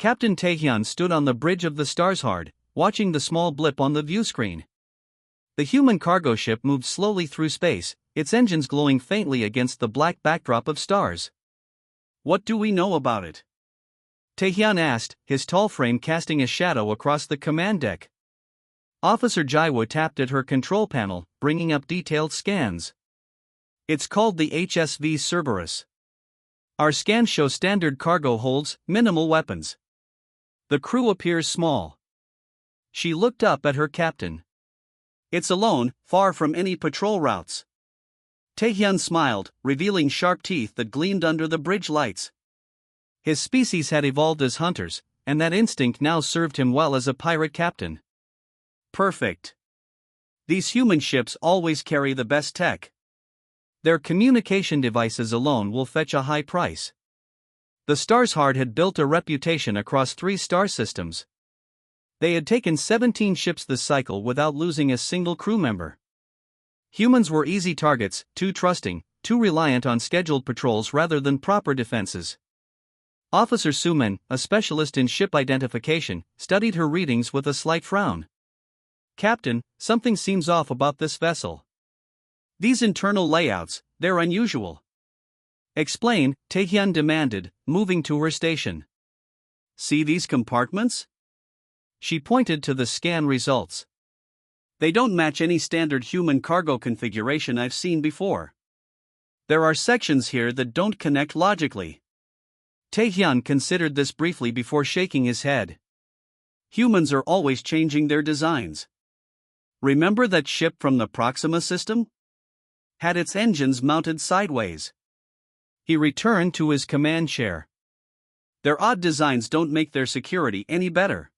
Captain Taehyun stood on the bridge of the Starshard, watching the small blip on the viewscreen. The human cargo ship moved slowly through space, its engines glowing faintly against the black backdrop of stars. What do we know about it? Taehyun asked, his tall frame casting a shadow across the command deck. Officer Jaiwoo tapped at her control panel, bringing up detailed scans. It's called the HSV Cerberus. Our scans show standard cargo holds, minimal weapons. The crew appears small. She looked up at her captain. It's alone, far from any patrol routes. Taehyun smiled, revealing sharp teeth that gleamed under the bridge lights. His species had evolved as hunters, and that instinct now served him well as a pirate captain. Perfect. These human ships always carry the best tech. Their communication devices alone will fetch a high price. The Starshard had built a reputation across 3 star systems. They had taken 17 ships this cycle without losing a single crew member. Humans were easy targets, too trusting, too reliant on scheduled patrols rather than proper defenses. Officer Suman, a specialist in ship identification, studied her readings with a slight frown. Captain, something seems off about this vessel. These internal layouts, they're unusual. Explain, Taehyun demanded, moving to her station. See these compartments? She pointed to the scan results. They don't match any standard human cargo configuration I've seen before. There are sections here that don't connect logically. Taehyun considered this briefly before shaking his head. Humans are always changing their designs. Remember that ship from the Proxima system? Had its engines mounted sideways. He returned to his command chair. Their odd designs don't make their security any better.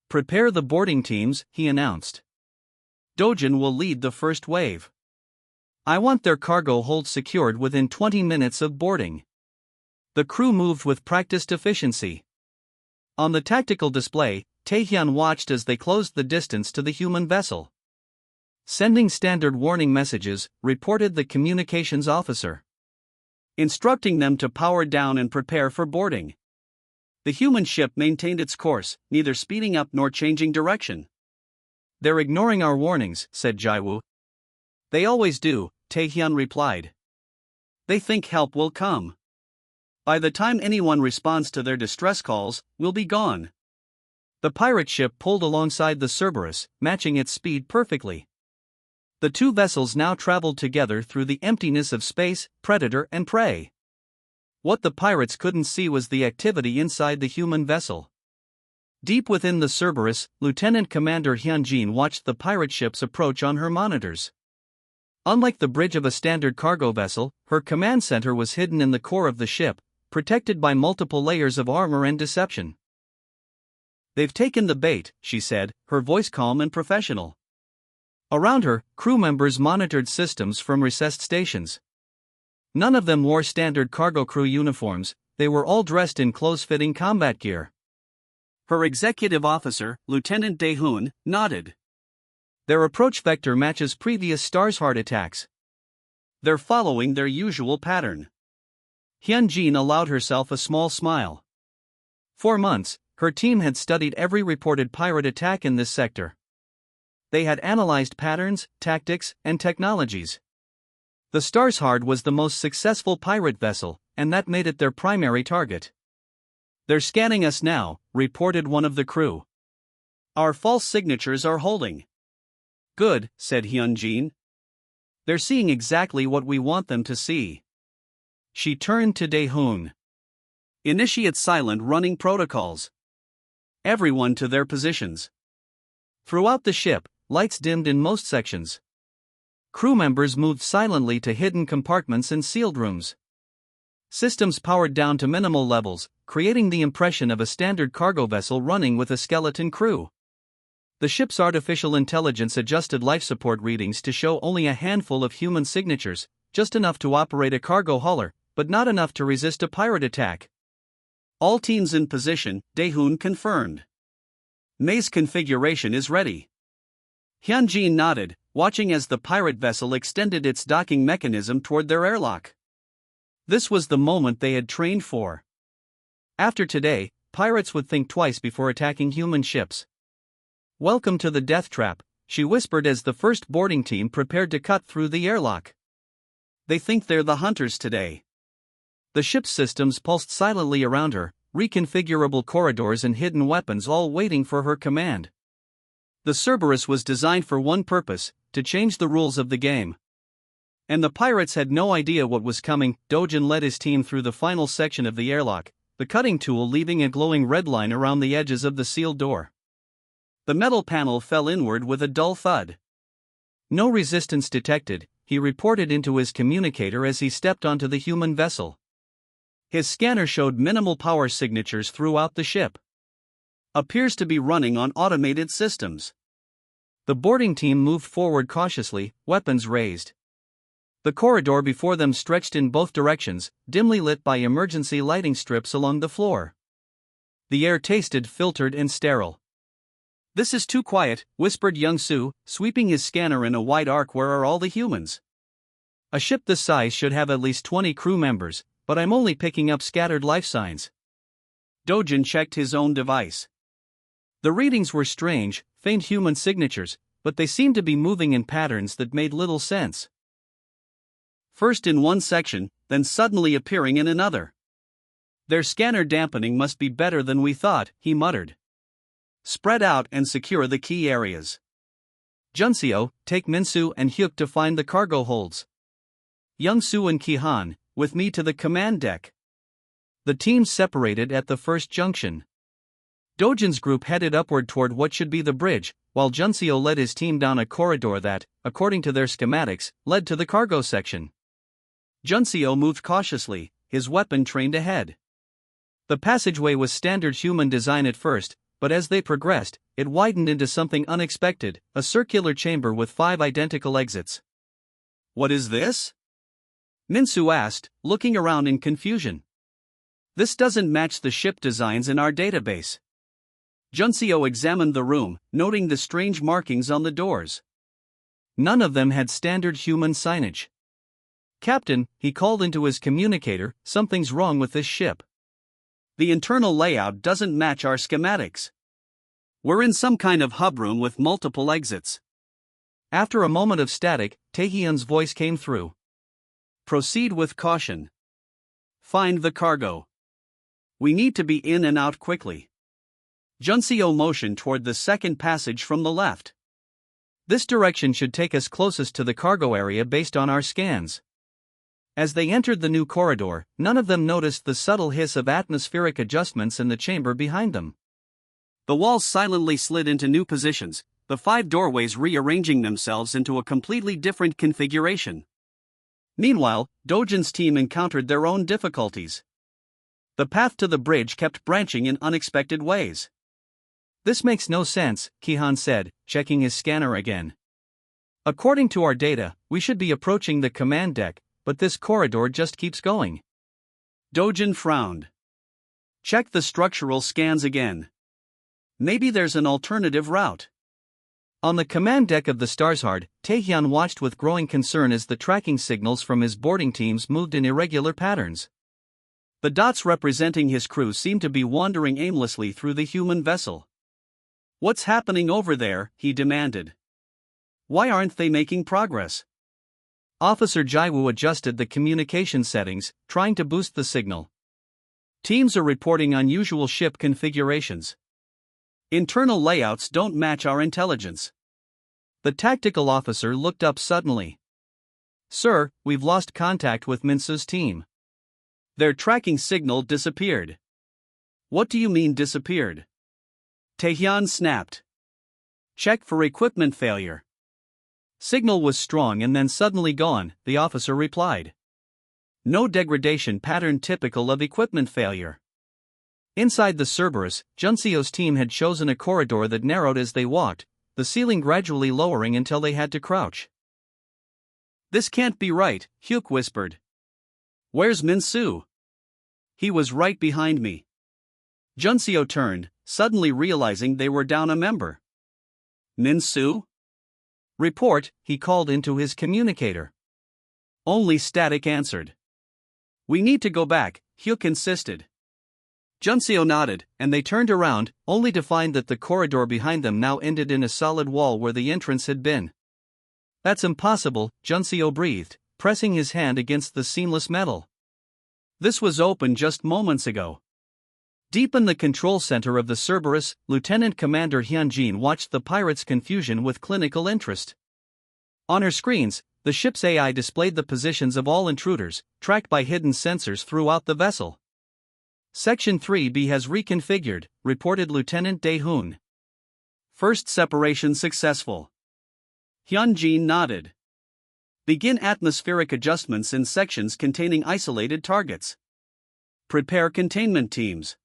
Prepare the boarding teams, he announced. Dojin will lead the first wave. I want their cargo hold secured within 20 minutes of boarding. The crew moved with practiced efficiency. On the tactical display, Taehyun watched as they closed the distance to the human vessel. Sending standard warning messages, reported the communications officer. Instructing them to power down and prepare for boarding. The human ship maintained its course, neither speeding up nor changing direction. They're ignoring our warnings, said Jaiwoo. They always do, Taehyun replied. They think help will come. By the time anyone responds to their distress calls, we'll be gone. The pirate ship pulled alongside the Cerberus, matching its speed perfectly. The 2 vessels now traveled together through the emptiness of space, predator and prey. What the pirates couldn't see was the activity inside the human vessel. Deep within the Cerberus, Lieutenant Commander Hyunjin watched the pirate ships approach on her monitors. Unlike the bridge of a standard cargo vessel, her command center was hidden in the core of the ship, protected by multiple layers of armor and deception. They've taken the bait, she said, her voice calm and professional. Around her, crew members monitored systems from recessed stations. None of them wore standard cargo crew uniforms, they were all dressed in close-fitting combat gear. Her executive officer, Lieutenant Dae-hoon, nodded. Their approach vector matches previous Starshard attacks. They're following their usual pattern. Hyunjin allowed herself a small smile. For months, her team had studied every reported pirate attack in this sector. They had analyzed patterns, tactics, and technologies. The Starshard was the most successful pirate vessel, and that made it their primary target. They're scanning us now, reported one of the crew. Our false signatures are holding. Good, said Hyunjin. They're seeing exactly what we want them to see. She turned to Dae-hoon. Initiate silent running protocols. Everyone to their positions. Throughout the ship, lights dimmed in most sections. Crew members moved silently to hidden compartments and sealed rooms. Systems powered down to minimal levels, creating the impression of a standard cargo vessel running with a skeleton crew. The ship's artificial intelligence adjusted life support readings to show only a handful of human signatures, just enough to operate a cargo hauler, but not enough to resist a pirate attack. All teams in position, Dae-hoon confirmed. Maze configuration is ready. Hyunjin nodded, watching as the pirate vessel extended its docking mechanism toward their airlock. This was the moment they had trained for. After today, pirates would think twice before attacking human ships. "Welcome to the death trap," she whispered as the first boarding team prepared to cut through the airlock. "They think they're the hunters today." The ship's systems pulsed silently around her, reconfigurable corridors and hidden weapons all waiting for her command. The Cerberus was designed for one purpose: to change the rules of the game. And the pirates had no idea what was coming. Dojin led his team through the final section of the airlock, the cutting tool leaving a glowing red line around the edges of the sealed door. The metal panel fell inward with a dull thud. "No resistance detected," he reported into his communicator as he stepped onto the human vessel. His scanner showed minimal power signatures throughout the ship. "Appears to be running on automated systems." The boarding team moved forward cautiously, weapons raised. The corridor before them stretched in both directions, dimly lit by emergency lighting strips along the floor. The air tasted filtered and sterile. "This is too quiet," whispered Young Su, sweeping his scanner in a wide arc. "Where are all the humans?" "A ship this size should have at least 20 crew members, but I'm only picking up scattered life signs." Dojin checked his own device. The readings were strange, faint human signatures, but they seemed to be moving in patterns that made little sense. First in one section, then suddenly appearing in another. "Their scanner dampening must be better than we thought," he muttered. "Spread out and secure the key areas. Junseo, take Minsu and Hyuk to find the cargo holds. Young Su and Kihan, with me to the command deck." The teams separated at the first junction. Dojin's group headed upward toward what should be the bridge, while Junseo led his team down a corridor that, according to their schematics, led to the cargo section. Junseo moved cautiously, his weapon trained ahead. The passageway was standard human design at first, but as they progressed, it widened into something unexpected, a circular chamber with 5 identical exits. "What is this?" Minsu asked, looking around in confusion. "This doesn't match the ship designs in our database." Junseo examined the room, noting the strange markings on the doors. None of them had standard human signage. "Captain," he called into his communicator, "something's wrong with this ship. The internal layout doesn't match our schematics. We're in some kind of hub room with multiple exits." After a moment of static, Taehyun's voice came through. "Proceed with caution. Find the cargo. We need to be in and out quickly." Junseo motioned toward the second passage from the left. "This direction should take us closest to the cargo area based on our scans." As they entered the new corridor, none of them noticed the subtle hiss of atmospheric adjustments in the chamber behind them. The walls silently slid into new positions, the 5 doorways rearranging themselves into a completely different configuration. Meanwhile, Dojin's team encountered their own difficulties. The path to the bridge kept branching in unexpected ways. "This makes no sense," Kihan said, checking his scanner again. "According to our data, we should be approaching the command deck, but this corridor just keeps going." Dojin frowned. "Check the structural scans again. Maybe there's an alternative route." On the command deck of the Starshard, Taehyun watched with growing concern as the tracking signals from his boarding teams moved in irregular patterns. The dots representing his crew seemed to be wandering aimlessly through the human vessel. "What's happening over there?" he demanded. "Why aren't they making progress?" Officer Jaiwoo adjusted the communication settings, trying to boost the signal. "Teams are reporting unusual ship configurations. Internal layouts don't match our intelligence." The tactical officer looked up suddenly. "Sir, we've lost contact with Minsu's team. Their tracking signal disappeared." "What do you mean disappeared?" Taehyun snapped. "Check for equipment failure." Signal was strong and then suddenly gone, the officer replied. No degradation pattern typical of equipment failure. Inside the Cerberus, Junseo's team had chosen a corridor that narrowed as they walked, the ceiling gradually lowering until they had to crouch. "This can't be right," Hyuk whispered. "Where's Minsu?" "He was right behind me." Junseo turned, suddenly realizing they were down a member. "Minsu?" "Report," he called into his communicator. Only static answered. "We need to go back," Hyuk insisted. Junseo nodded, and they turned around, only to find that the corridor behind them now ended in a solid wall where the entrance had been. That's impossible, Junseo breathed, pressing his hand against the seamless metal. This was open just moments ago. Deep in the control center of the Cerberus, Lieutenant Commander Hyunjin watched the pirates' confusion with clinical interest. On her screens, the ship's AI displayed the positions of all intruders, tracked by hidden sensors throughout the vessel. Section 3B has reconfigured, reported Lieutenant Dae-hoon. First separation successful. Hyunjin nodded. Begin atmospheric adjustments in sections containing isolated targets. Prepare containment teams.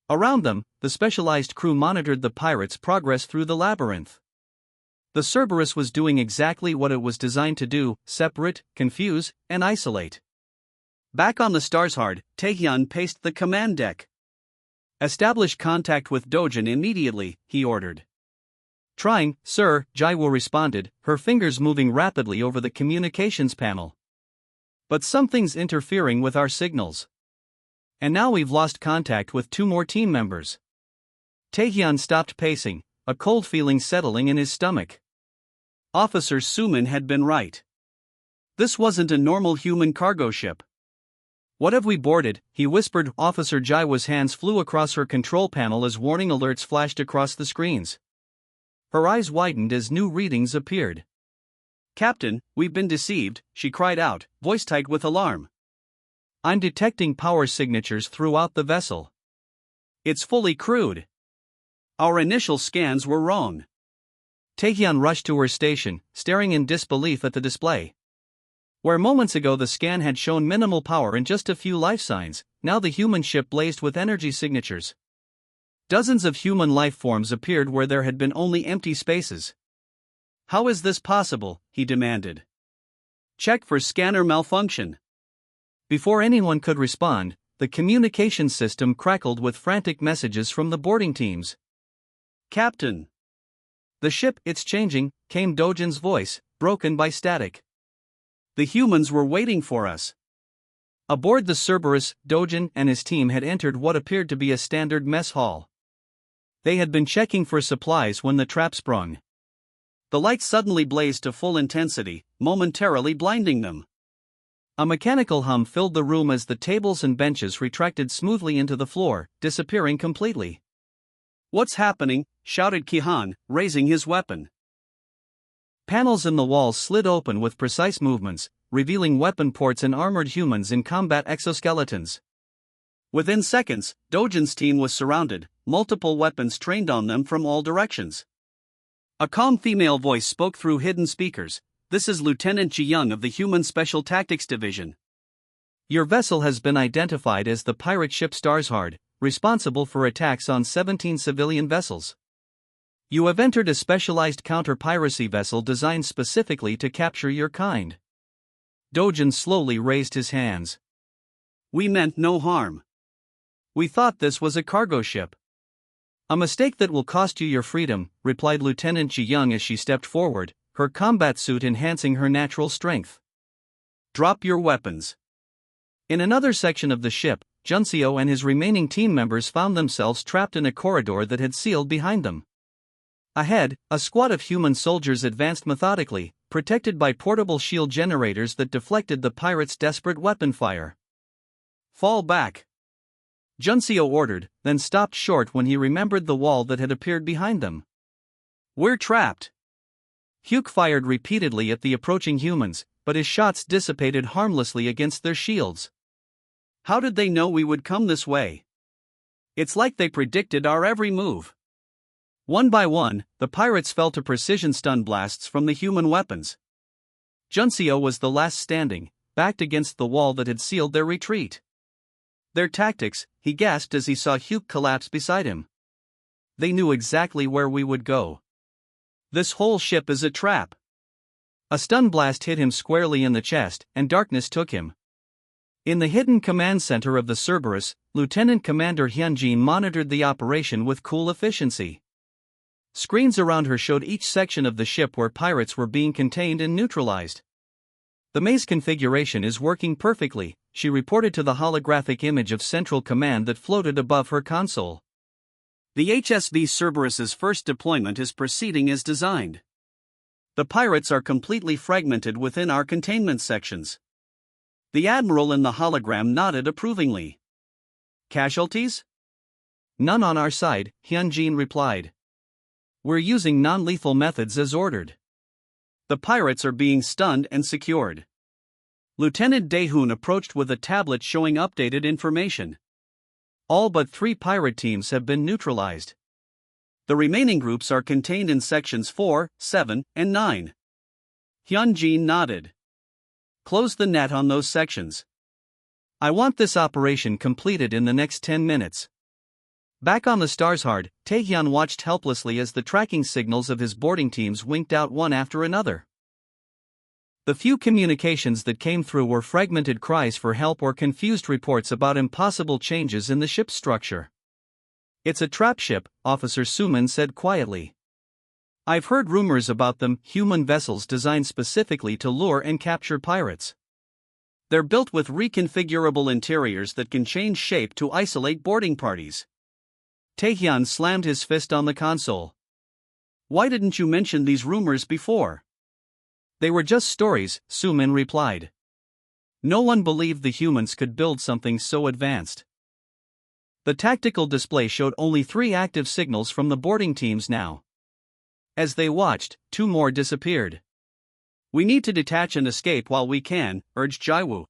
Around them, the specialized crew monitored the pirates' progress through the labyrinth. The Cerberus was doing exactly what it was designed to do: separate, confuse, and isolate. Back on the Starshard, Taehyun paced the command deck. Establish contact with Dojin immediately, he ordered. Trying, sir, Jaiwoo responded, her fingers moving rapidly over the communications panel. But something's interfering with our signals. And now we've lost contact with 2 more team members. Taehyun stopped pacing, a cold feeling settling in his stomach. Officer Suman had been right. This wasn't a normal human cargo ship. What have we boarded? He whispered. Officer Jaiwoo's hands flew across her control panel as warning alerts flashed across the screens. Her eyes widened as new readings appeared. Captain, we've been deceived, she cried out, voice tight with alarm. I'm detecting power signatures throughout the vessel. It's fully crewed. Our initial scans were wrong. Taehyun rushed to her station, staring in disbelief at the display. Where moments ago the scan had shown minimal power and just a few life signs, now the human ship blazed with energy signatures. Dozens of human life forms appeared where there had been only empty spaces. How is this possible? He demanded. Check for scanner malfunction. Before anyone could respond, the communication system crackled with frantic messages from the boarding teams. Captain. The ship, it's changing, came Dojin's voice, broken by static. The humans were waiting for us. Aboard the Cerberus, Dojin and his team had entered what appeared to be a standard mess hall. They had been checking for supplies when the trap sprung. The lights suddenly blazed to full intensity, momentarily blinding them. A mechanical hum filled the room as the tables and benches retracted smoothly into the floor, disappearing completely. What's happening? Shouted Kihan, raising his weapon. Panels in the walls slid open with precise movements, revealing weapon ports and armored humans in combat exoskeletons. Within seconds, Dojin's team was surrounded, multiple weapons trained on them from all directions. A calm female voice spoke through hidden speakers. This is Lieutenant Ji Young of the Human Special Tactics Division. Your vessel has been identified as the pirate ship Starshard, responsible for attacks on 17 civilian vessels. You have entered a specialized counter-piracy vessel designed specifically to capture your kind. Dojin slowly raised his hands. We meant no harm. We thought this was a cargo ship. A mistake that will cost you your freedom, replied Lieutenant Ji Young as she stepped forward, her combat suit enhancing her natural strength. Drop your weapons. In another section of the ship, Junseo and his remaining team members found themselves trapped in a corridor that had sealed behind them. Ahead, a squad of human soldiers advanced methodically, protected by portable shield generators that deflected the pirates' desperate weapon fire. Fall back. Junseo ordered, then stopped short when he remembered the wall that had appeared behind them. We're trapped. Hyuk fired repeatedly at the approaching humans, but his shots dissipated harmlessly against their shields. How did they know we would come this way? It's like they predicted our every move. One by one, the pirates fell to precision stun blasts from the human weapons. Junseo was the last standing, backed against the wall that had sealed their retreat. Their tactics, he gasped as he saw Hyuk collapse beside him. They knew exactly where we would go. This whole ship is a trap. A stun blast hit him squarely in the chest, and darkness took him. In the hidden command center of the Cerberus, Lieutenant Commander Hyunjin monitored the operation with cool efficiency. Screens around her showed each section of the ship where pirates were being contained and neutralized. The maze configuration is working perfectly, she reported to the holographic image of Central Command that floated above her console. The HSV Cerberus's first deployment is proceeding as designed. The pirates are completely fragmented within our containment sections. The admiral in the hologram nodded approvingly. Casualties? None on our side, Hyunjin replied. We're using non-lethal methods as ordered. The pirates are being stunned and secured. Lieutenant Daehoon approached with a tablet showing updated information. All but 3 pirate teams have been neutralized. The remaining groups are contained in sections 4, 7, and 9. Hyunjin nodded. Close the net on those sections. I want this operation completed in the next 10 minutes. Back on the Starshard, Taehyun watched helplessly as the tracking signals of his boarding teams winked out one after another. The few communications that came through were fragmented cries for help or confused reports about impossible changes in the ship's structure. It's a trap ship, Officer Suman said quietly. I've heard rumors about them, human vessels designed specifically to lure and capture pirates. They're built with reconfigurable interiors that can change shape to isolate boarding parties. Taehyun slammed his fist on the console. Why didn't you mention these rumors before? They were just stories, Suman replied. No one believed the humans could build something so advanced. The tactical display showed only 3 active signals from the boarding teams now. As they watched, 2 more disappeared. We need to detach and escape while we can, urged Jaiwoo.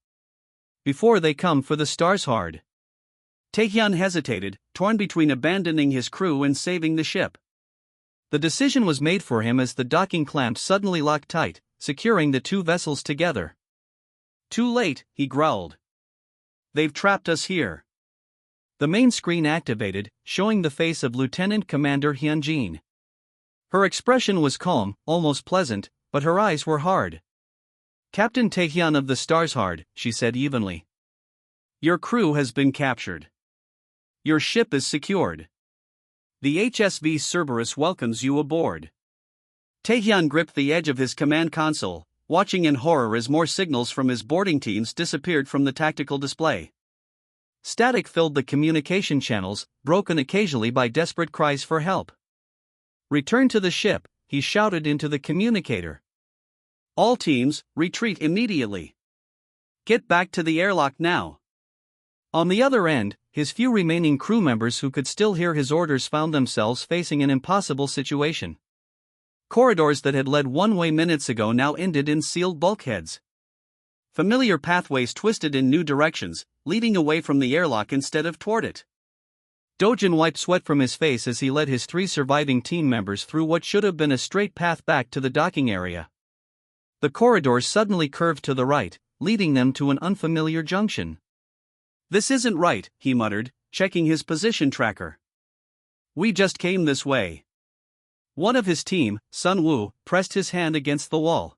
Before they come for the Starshard. Taehyun hesitated, torn between abandoning his crew and saving the ship. The decision was made for him as the docking clamp suddenly locked tight, securing the 2 vessels together. Too late, he growled. They've trapped us here. The main screen activated, showing the face of Lieutenant Commander Hyunjin. Her expression was calm, almost pleasant, but her eyes were hard. Captain Taehyun of the Starshard, she said evenly. Your crew has been captured. Your ship is secured. The HSV Cerberus welcomes you aboard. Taehyun gripped the edge of his command console, watching in horror as more signals from his boarding teams disappeared from the tactical display. Static filled the communication channels, broken occasionally by desperate cries for help. Return to the ship, he shouted into the communicator. All teams, retreat immediately. Get back to the airlock now. On the other end, his few remaining crew members who could still hear his orders found themselves facing an impossible situation. Corridors that had led one way minutes ago now ended in sealed bulkheads. Familiar pathways twisted in new directions, leading away from the airlock instead of toward it. Dojin wiped sweat from his face as he led his 3 surviving team members through what should have been a straight path back to the docking area. The corridors suddenly curved to the right, leading them to an unfamiliar junction. This isn't right, he muttered, checking his position tracker. We just came this way. One of his team, Sun Woo, pressed his hand against the wall.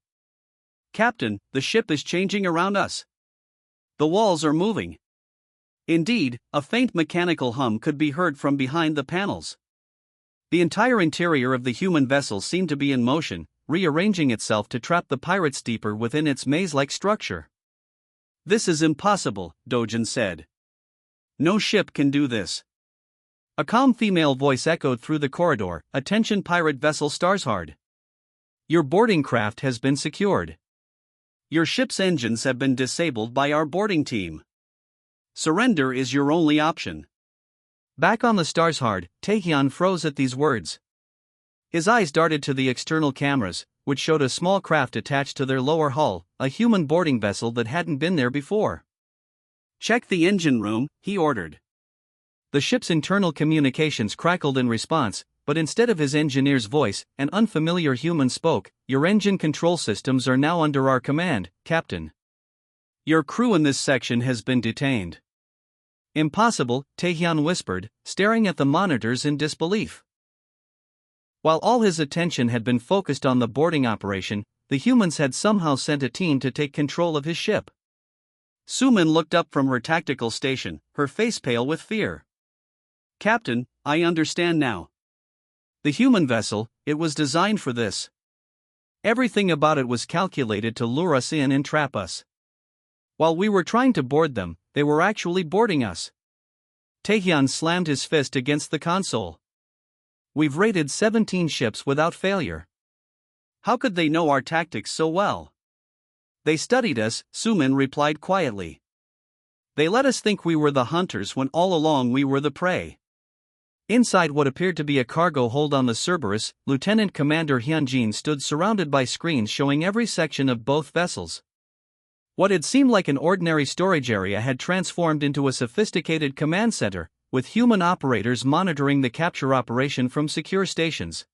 Captain, the ship is changing around us. The walls are moving. Indeed, a faint mechanical hum could be heard from behind the panels. The entire interior of the human vessel seemed to be in motion, rearranging itself to trap the pirates deeper within its maze-like structure. This is impossible, Dojin said. No ship can do this. A calm female voice echoed through the corridor, "Attention pirate vessel Starshard. Your boarding craft has been secured. Your ship's engines have been disabled by our boarding team. Surrender is your only option." Back on the Starshard, Taehyun froze at these words. His eyes darted to the external cameras, which showed a small craft attached to their lower hull, a human boarding vessel that hadn't been there before. "Check the engine room," he ordered. The ship's internal communications crackled in response, but instead of his engineer's voice, an unfamiliar human spoke. "Your engine control systems are now under our command, Captain. Your crew in this section has been detained." "Impossible," Taehyun whispered, staring at the monitors in disbelief. While all his attention had been focused on the boarding operation, the humans had somehow sent a team to take control of his ship. Suman looked up from her tactical station, her face pale with fear. "Captain, I understand now. The human vessel, it was designed for this. Everything about it was calculated to lure us in and trap us. While we were trying to board them, they were actually boarding us. Taehyun slammed his fist against the console. We've raided 17 ships without failure. How could they know our tactics so well? They studied us, Sumin replied quietly. They let us think we were the hunters when all along we were the prey. Inside what appeared to be a cargo hold on the Cerberus, Lieutenant Commander Hyunjin stood surrounded by screens showing every section of both vessels. What had seemed like an ordinary storage area had transformed into a sophisticated command center, with human operators monitoring the capture operation from secure stations.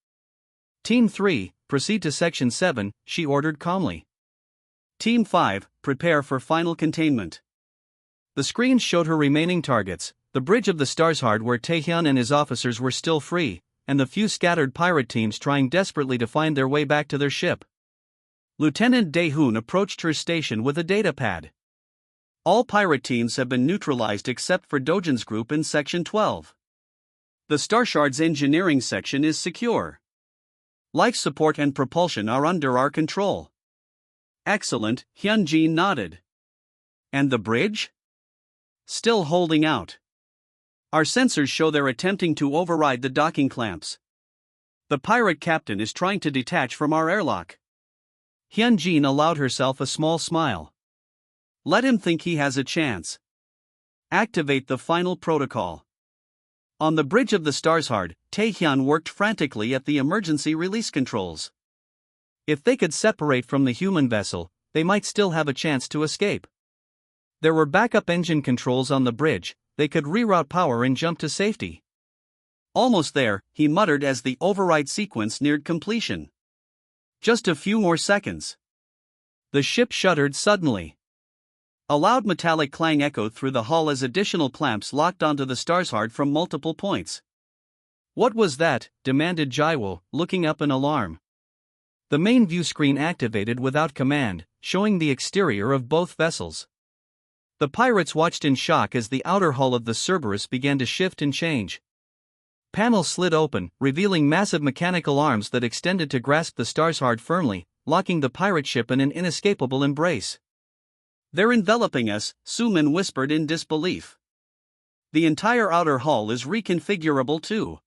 Team 3, proceed to Section 7, she ordered calmly. Team 5, prepare for final containment. The screens showed her remaining targets, the bridge of the Starsheart where Taehyun and his officers were still free, and the few scattered pirate teams trying desperately to find their way back to their ship. Lieutenant Daehoon approached her station with a datapad. All pirate teams have been neutralized except for Dojin's group in Section 12. The Starsheart's engineering section is secure. Life support and propulsion are under our control. Excellent, Hyunjin nodded. And the bridge? Still holding out. Our sensors show they're attempting to override the docking clamps. The pirate captain is trying to detach from our airlock. Hyunjin allowed herself a small smile. Let him think he has a chance. Activate the final protocol. On the bridge of the Starsheart, Taehyun worked frantically at the emergency release controls. If they could separate from the human vessel, they might still have a chance to escape. There were backup engine controls on the bridge, they could reroute power and jump to safety. Almost there, he muttered as the override sequence neared completion. Just a few more seconds. The ship shuddered suddenly. A loud metallic clang echoed through the hull as additional clamps locked onto the Starsheart from multiple points. What was that? Demanded Jaiwo, looking up in alarm. The main view screen activated without command, showing the exterior of both vessels. The pirates watched in shock as the outer hull of the Cerberus began to shift and change. Panels slid open, revealing massive mechanical arms that extended to grasp the Starsheart firmly, locking the pirate ship in an inescapable embrace. They're enveloping us, Sumin whispered in disbelief. The entire outer hull is reconfigurable too.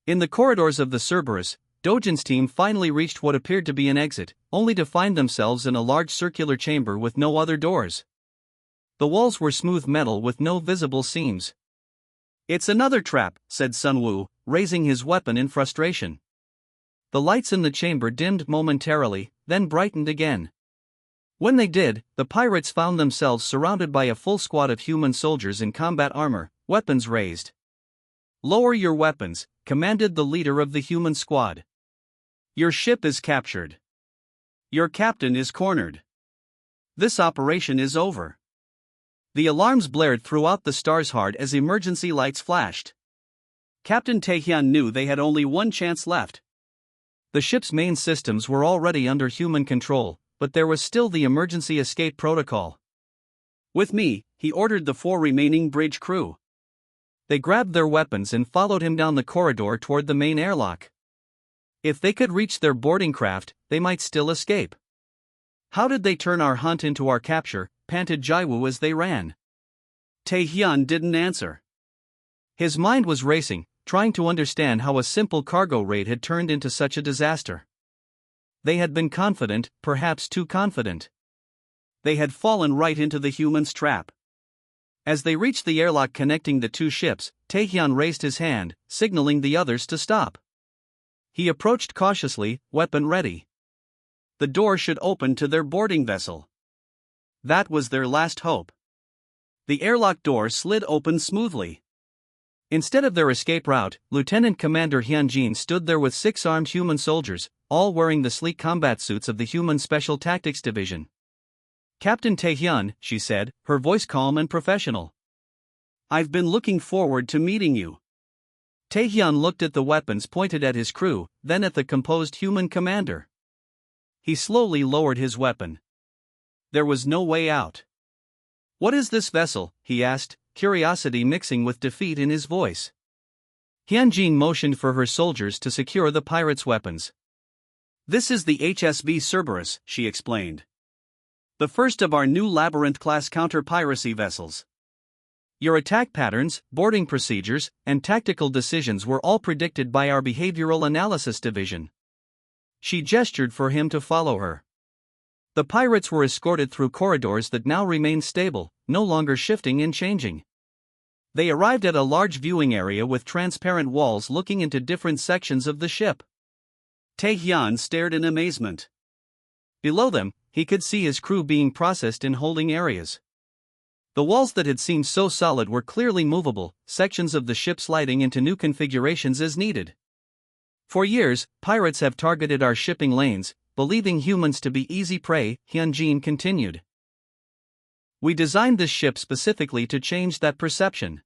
In the corridors of the Cerberus, Dojin's team finally reached what appeared to be an exit, only to find themselves in a large circular chamber with no other doors. The walls were smooth metal with no visible seams. It's another trap, said Sunwoo, raising his weapon in frustration. The lights in the chamber dimmed momentarily, then brightened again. When they did, the pirates found themselves surrounded by a full squad of human soldiers in combat armor, weapons raised. Lower your weapons, commanded the leader of the human squad. Your ship is captured. Your captain is cornered. This operation is over. The alarms blared throughout the Starsheart as emergency lights flashed. Captain Taehyun knew they had only one chance left. The ship's main systems were already under human control, but there was still the emergency escape protocol. With me, he ordered the 4 remaining bridge crew. They grabbed their weapons and followed him down the corridor toward the main airlock. If they could reach their boarding craft, they might still escape. How did they turn our hunt into our capture? Panted Jaiwoo as they ran. Taehyun didn't answer. His mind was racing, trying to understand how a simple cargo raid had turned into such a disaster. They had been confident, perhaps too confident. They had fallen right into the human's trap. As they reached the airlock connecting the 2 ships, Taehyun raised his hand, signaling the others to stop. He approached cautiously, weapon ready. The door should open to their boarding vessel. That was their last hope. The airlock door slid open smoothly. Instead of their escape route, Lieutenant Commander Hyunjin stood there with 6 armed human soldiers, all wearing the sleek combat suits of the Human Special Tactics Division. Captain Taehyun, she said, her voice calm and professional. I've been looking forward to meeting you. Taehyun looked at the weapons pointed at his crew, then at the composed human commander. He slowly lowered his weapon. There was no way out. What is this vessel? He asked, curiosity mixing with defeat in his voice. Hyunjin motioned for her soldiers to secure the pirates' weapons. "This is the HSV Cerberus," she explained. "The first of our new Labyrinth-class counter-piracy vessels. Your attack patterns, boarding procedures, and tactical decisions were all predicted by our Behavioral Analysis Division." She gestured for him to follow her. The pirates were escorted through corridors that now remained stable, no longer shifting and changing. They arrived at a large viewing area with transparent walls looking into different sections of the ship. Tae-hyun stared in amazement. Below them, he could see his crew being processed in holding areas. The walls that had seemed so solid were clearly movable, sections of the ship sliding into new configurations as needed. "For years, pirates have targeted our shipping lanes, believing humans to be easy prey," Hyunjin continued. "We designed this ship specifically to change that perception."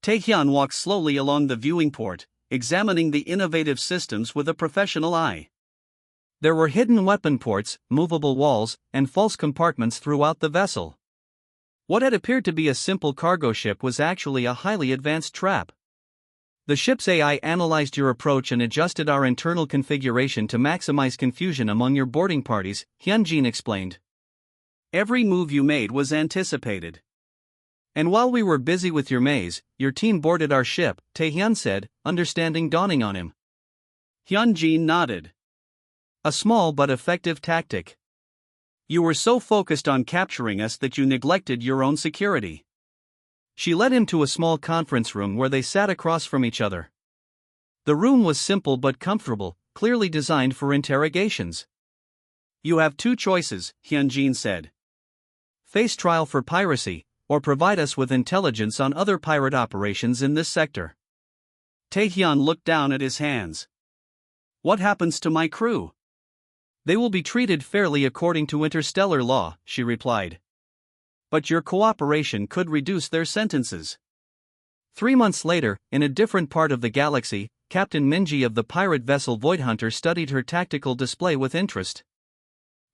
Tae-hyun walked slowly along the viewing port, examining the innovative systems with a professional eye. There were hidden weapon ports, movable walls, and false compartments throughout the vessel. What had appeared to be a simple cargo ship was actually a highly advanced trap. "The ship's AI analyzed your approach and adjusted our internal configuration to maximize confusion among your boarding parties," Hyunjin explained. "Every move you made was anticipated. And while we were busy with your maze, your team boarded our ship," Tae-hyun said, understanding dawning on him. Hyunjin nodded. "A small but effective tactic. You were so focused on capturing us that you neglected your own security." She led him to a small conference room where they sat across from each other. The room was simple but comfortable, clearly designed for interrogations. "You have two choices," Hyunjin said. "Face trial for piracy, or provide us with intelligence on other pirate operations in this sector." Tae-hyun looked down at his hands. "What happens to my crew?" "They will be treated fairly according to interstellar law," she replied. "But your cooperation could reduce their sentences." 3 months later, in a different part of the galaxy, Captain Minji of the pirate vessel Voidhunter studied her tactical display with interest.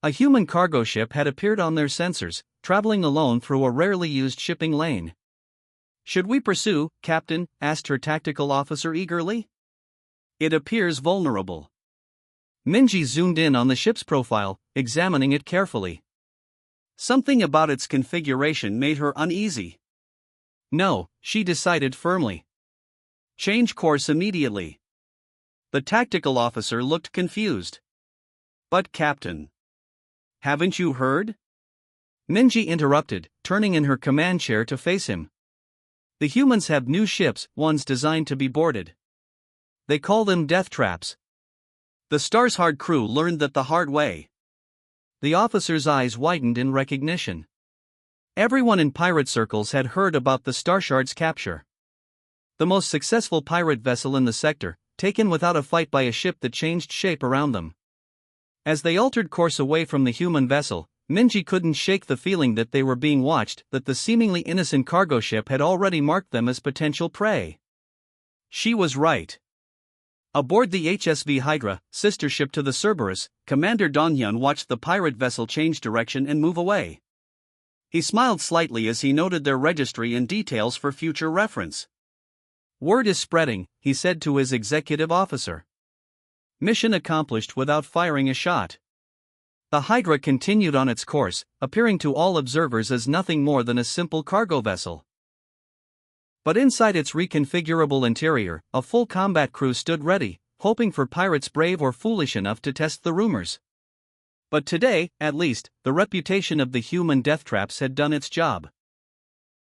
A human cargo ship had appeared on their sensors, traveling alone through a rarely used shipping lane. "Should we pursue, Captain?" asked her tactical officer eagerly. "It appears vulnerable." Minji zoomed in on the ship's profile, examining it carefully. Something about its configuration made her uneasy. "No," she decided firmly. "Change course immediately." The tactical officer looked confused. "But Captain, haven't you heard?" Minji interrupted, turning in her command chair to face him. "The humans have new ships, ones designed to be boarded. They call them death traps. The Starshard crew learned that the hard way." The officer's eyes widened in recognition. Everyone in pirate circles had heard about the Starshard's capture. The most successful pirate vessel in the sector, taken without a fight by a ship that changed shape around them. As they altered course away from the human vessel, Minji couldn't shake the feeling that they were being watched, that the seemingly innocent cargo ship had already marked them as potential prey. She was right. Aboard the HSV Hydra, sister ship to the Cerberus, Commander Donghyun watched the pirate vessel change direction and move away. He smiled slightly as he noted their registry and details for future reference. "Word is spreading," he said to his executive officer. Mission accomplished without firing a shot. The Hydra continued on its course, appearing to all observers as nothing more than a simple cargo vessel. But inside its reconfigurable interior, a full combat crew stood ready, hoping for pirates brave or foolish enough to test the rumors. But today, at least, the reputation of the human death traps had done its job.